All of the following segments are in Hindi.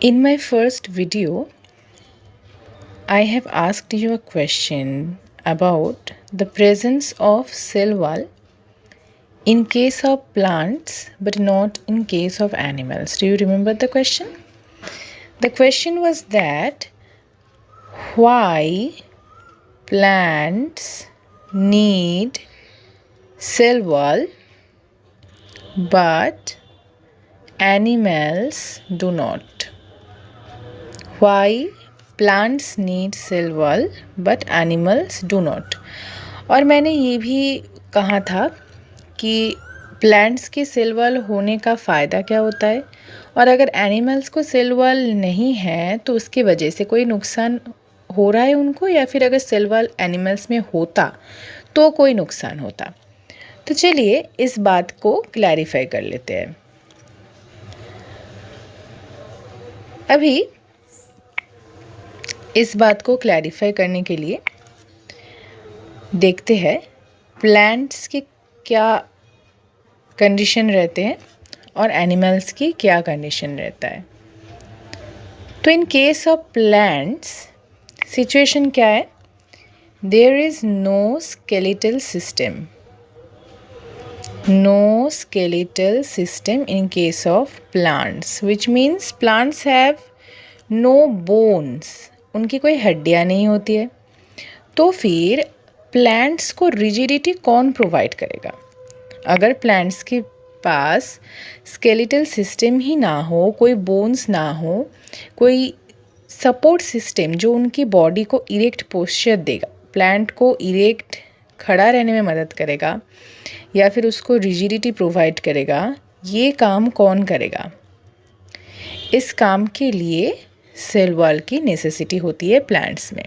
In my first video, I have asked you a question about the presence of cell wall in case of plants but not in case of animals. Do you remember the question? The question was that why plants need cell wall but animals do not. Why plants need cell wall but animals do not. और मैंने ये भी कहा था कि प्लांट्स के सेल वॉल होने का फ़ायदा क्या होता है और अगर एनिमल्स को सेल वॉल नहीं है तो उसकी वजह से कोई नुकसान हो रहा है उनको, या फिर अगर सेल वॉल एनिमल्स में होता तो कोई नुकसान होता। तो चलिए इस बात को क्लैरिफाई कर लेते हैं। अभी इस बात को क्लैरिफाई करने के लिए देखते हैं प्लांट्स के क्या कंडीशन रहते हैं और एनिमल्स की क्या कंडीशन रहता है। तो in case of plants situation क्या है? There is no skeletal system, no skeletal system in case of plants, which means plants have no bones, उनकी कोई हड्डियाँ नहीं होती है। तो फिर प्लांट्स को रिजिडिटी कौन प्रोवाइड करेगा? अगर प्लांट्स के पास स्केलेटल सिस्टम ही ना हो, कोई बोन्स ना हो, कोई सपोर्ट सिस्टम जो उनकी बॉडी को इरेक्ट पोस्चर देगा, प्लांट को इरेक्ट खड़ा रहने में मदद करेगा या फिर उसको रिजिडिटी प्रोवाइड करेगा, ये काम कौन करेगा? इस काम के लिए सेल वॉल की नेसेसिटी होती है प्लांट्स में।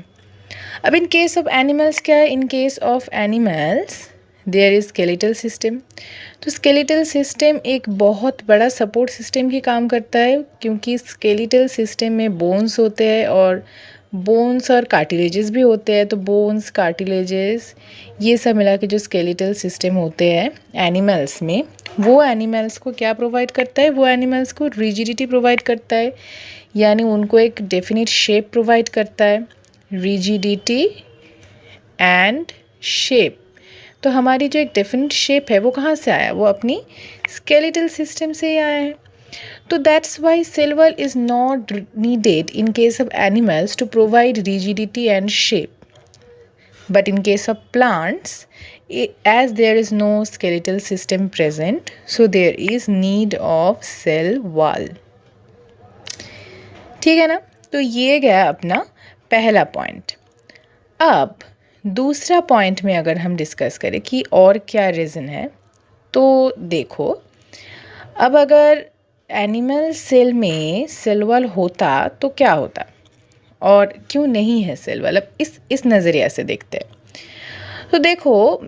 अब इन केस ऑफ एनिमल्स क्या है? In case of animals there is skeletal system. तो स्केलेटल सिस्टम एक बहुत बड़ा सपोर्ट सिस्टम ही काम करता है, क्योंकि स्केलेटल सिस्टम में बोन्स होते हैं और बोन्स और कार्टिलेजेस भी होते हैं। तो बोन्स, कार्टिलेजेस, ये सब मिला के जो स्केलेटल सिस्टम होते हैं एनिमल्स में, वो एनिमल्स को क्या प्रोवाइड करता है? वो एनिमल्स को रिजिडिटी प्रोवाइड करता है, यानी उनको एक डेफिनेट शेप प्रोवाइड करता है। Rigidity and shape. तो हमारी जो एक डेफिनेट शेप है वो कहाँ से आया? वो अपनी स्केलेटल सिस्टम से ही आया है। तो that's why cell wall is not needed in case of animals to provide rigidity and shape, but in case of plants, as there is no skeletal system present, so there is need of cell wall. ठीक है ना? तो ये गया अपना पहला पॉइंट। अब दूसरा पॉइंट में अगर हम डिस्कस करें कि और क्या रीज़न है, तो देखो, अब अगर एनिमल सेल में सेल वॉल होता तो क्या होता और क्यों नहीं है सेल वॉल? अब इस नज़रिया से देखते हैं। तो देखो,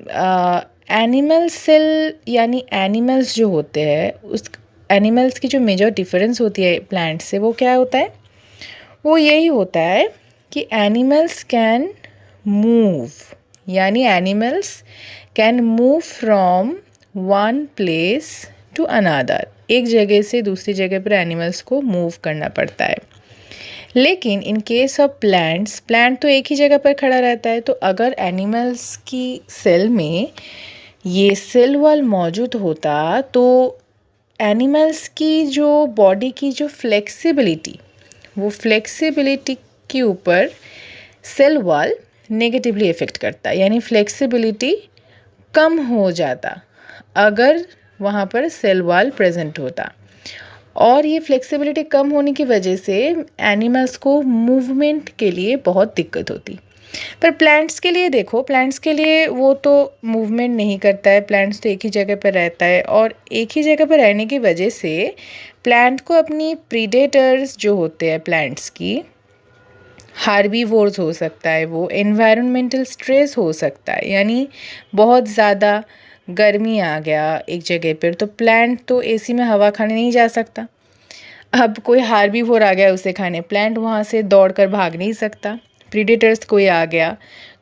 एनिमल सेल यानी एनिमल्स जो होते हैं, उस एनिमल्स की जो मेजर डिफरेंस होती है प्लांट से, वो क्या होता है? वो यही होता है कि एनिमल्स कैन मूव, यानी animals can move from one place to another. एक जगह से दूसरी जगह पर एनिमल्स को मूव करना पड़ता है। लेकिन इन केस ऑफ प्लांट्स, प्लांट तो एक ही जगह पर खड़ा रहता है। तो अगर एनिमल्स की सेल में ये सेल वॉल मौजूद होता तो एनिमल्स की जो बॉडी की जो फ्लेक्सिबिलिटी, वो फ्लेक्सिबिलिटी के ऊपर सेल वॉल नेगेटिवली इफ़ेक्ट करता है, यानी फ्लेक्सिबिलिटी कम हो जाता अगर वहाँ पर सेल वॉल प्रेजेंट होता। और ये फ्लेक्सिबिलिटी कम होने की वजह से एनिमल्स को मूवमेंट के लिए बहुत दिक्कत होती। पर प्लांट्स के लिए देखो, प्लांट्स के लिए वो तो मूवमेंट नहीं करता है, प्लांट्स तो एक ही जगह पर रहता है, और एक ही जगह पर रहने की वजह से प्लांट को अपनी प्रीडेटर्स जो होते हैं प्लांट्स की, हार्बीवोर्स हो सकता है, वो एनवायरमेंटल स्ट्रेस हो सकता है, यानी बहुत ज़्यादा गर्मी आ गया एक जगह पर, तो प्लांट तो एसी में हवा खाने नहीं जा सकता। अब कोई हार्बीवोर आ गया उसे खाने, प्लांट वहाँ से दौड़कर भाग नहीं सकता। प्रीडेटर्स कोई आ गया,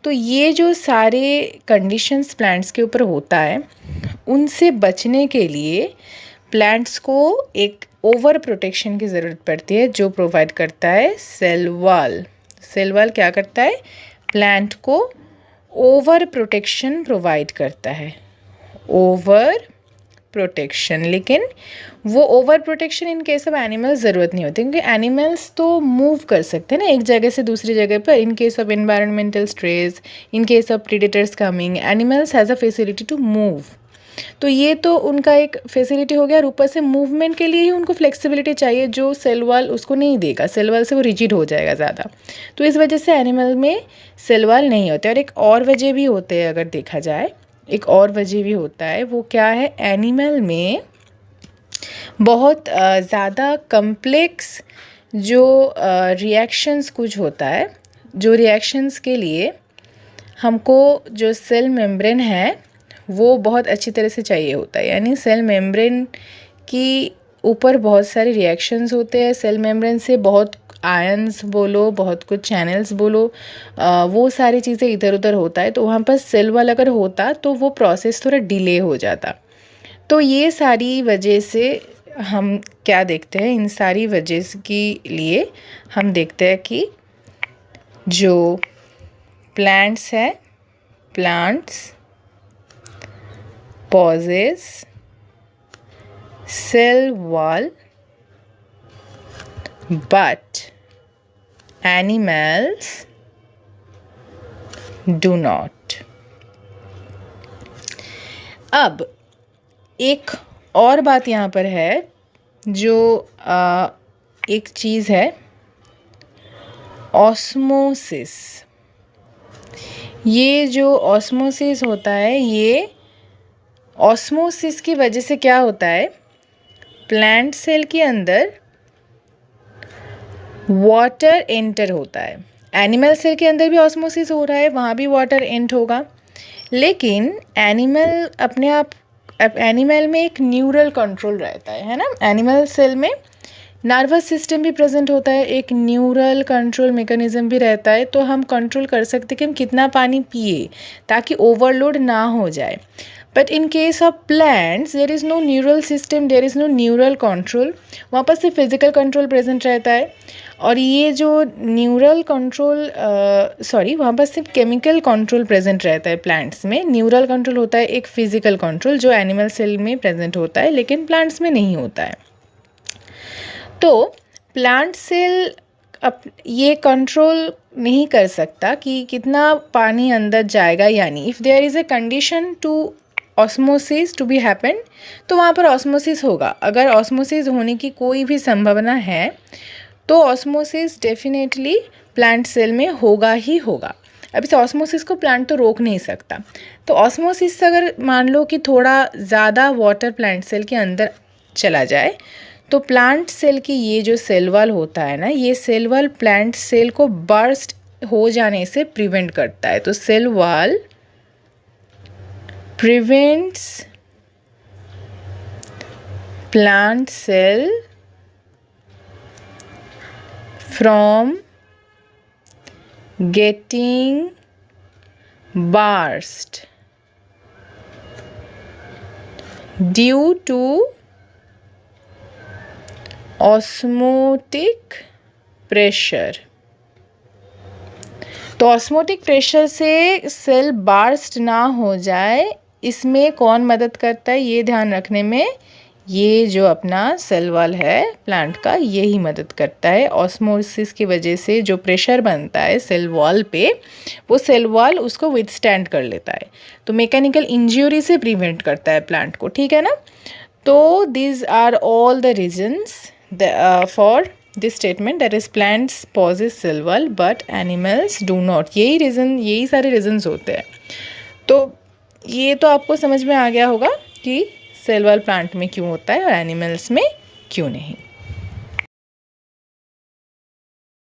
तो ये जो सारे कंडीशंस प्लांट्स के ऊपर होता है, उनसे बचने के लिए प्लांट्स को एक ओवर प्रोटेक्शन की ज़रूरत पड़ती है जो प्रोवाइड करता है सेल वॉल। सेल वॉल क्या करता है? प्लांट को ओवर प्रोटेक्शन प्रोवाइड करता है, ओवर प्रोटेक्शन। लेकिन वो over protection in case of animals ज़रूरत नहीं होती, क्योंकि एनिमल्स तो मूव कर सकते हैं ना एक जगह से दूसरी जगह पर। In case of environmental stress, in case of predators coming, animals has a facility to move. तो ये तो उनका एक फैसिलिटी हो गया, और ऊपर से मूवमेंट के लिए ही उनको फ्लेक्सिबिलिटी चाहिए जो सेल वॉल उसको नहीं देगा। सेल वॉल से वो रिजिड हो जाएगा ज़्यादा, तो इस वजह से एनिमल में सेल वॉल नहीं होते। और एक और वजह भी होते हैं, अगर देखा जाए एक और वजह भी होता है, वो क्या है? एनिमल में बहुत ज़्यादा कम्प्लेक्स जो रिएक्शंस कुछ होता है, जो रिएक्शंस के लिए हमको जो सेल मेम्ब्रेन है वो बहुत अच्छी तरह से चाहिए होता है। यानी सेल मेम्ब्रेन की ऊपर बहुत सारे रिएक्शंस होते हैं, सेल मेम्ब्रेन से बहुत आयंस बोलो, बहुत कुछ चैनल्स बोलो, वो सारी चीज़ें इधर उधर होता है। तो वहाँ पर सेल वॉल अगर होता तो वो प्रोसेस थोड़ा डिले हो जाता। तो ये सारी वजह से हम क्या देखते हैं, इन सारी वजह के लिए हम देखते हैं कि जो प्लांट्स है, plants possess cell wall but animals do not। अब एक और बात यहाँ पर है, जो एक चीज़ है ऑस्मोसिस। ये जो ऑस्मोसिस होता है, ये ऑस्मोसिस की वजह से क्या होता है, प्लांट सेल के अंदर वाटर एंटर होता है। एनिमल सेल के अंदर भी ऑस्मोसिस हो रहा है, वहाँ भी वाटर एंटर होगा। लेकिन एनिमल अपने आप, एनिमल में एक न्यूरल कंट्रोल रहता है ना। एनिमल सेल में नर्वस सिस्टम भी प्रेजेंट होता है, एक न्यूरल कंट्रोल मैकेनिज्म भी रहता है। तो हम कंट्रोल कर सकते कि हम कितना पानी पिए ताकि ओवरलोड ना हो जाए। But in case of plants there is no neural system, there is no neural control. वहाँ पर सिर्फ फिजिकल कंट्रोल प्रेजेंट रहता है, और ये जो न्यूरल कंट्रोल वहाँ पर सिर्फ केमिकल कंट्रोल प्रेजेंट रहता है। प्लांट्स में न्यूरल कंट्रोल होता है, एक फिजिकल कंट्रोल जो एनिमल सेल में प्रेजेंट होता है, लेकिन प्लांट्स में नहीं होता है। तो प्लांट सेल अब ये कंट्रोल नहीं कर सकता कि कितना पानी अंदर जाएगा। यानी if there is a condition to osmosis to be happen, तो वहाँ पर ऑस्मोसिस होगा। अगर ऑस्मोसिस होने की कोई भी संभावना है तो ऑस्मोसिस डेफिनेटली प्लांट सेल में होगा ही होगा। अब इस ऑस्मोसिस को प्लांट तो रोक नहीं सकता। तो ऑस्मोसिस अगर मान लो कि थोड़ा ज़्यादा वाटर प्लांट सेल के अंदर चला जाए, तो प्लांट सेल की ये जो सेल वॉल होता है ना, ये सेल वॉल प्लांट सेल को बर्स्ट हो जाने से प्रिवेंट करता है। तो cell wall prevents plant cell from getting burst due to osmotic pressure। तो ऑस्मोटिक प्रेशर से सेल बार्स्ट ना हो जाए, इसमें कौन मदद करता है ये ध्यान रखने में, ये जो अपना सेल वॉल है प्लांट का, यही मदद करता है। ऑस्मोसिस की वजह से जो प्रेशर बनता है सेल वॉल पे, वो सेल वॉल उसको विथस्टैंड कर लेता है, तो मैकेनिकल इंजरी से प्रिवेंट करता है प्लांट को, ठीक है ना। तो these are all the reasons for this statement, that is plants possess cell wall but animals do not। यही सारे रीजन्स होते हैं। तो ये तो आपको समझ में आ गया होगा कि सेल वॉल प्लांट में क्यों होता है और एनिमल्स में क्यों नहीं।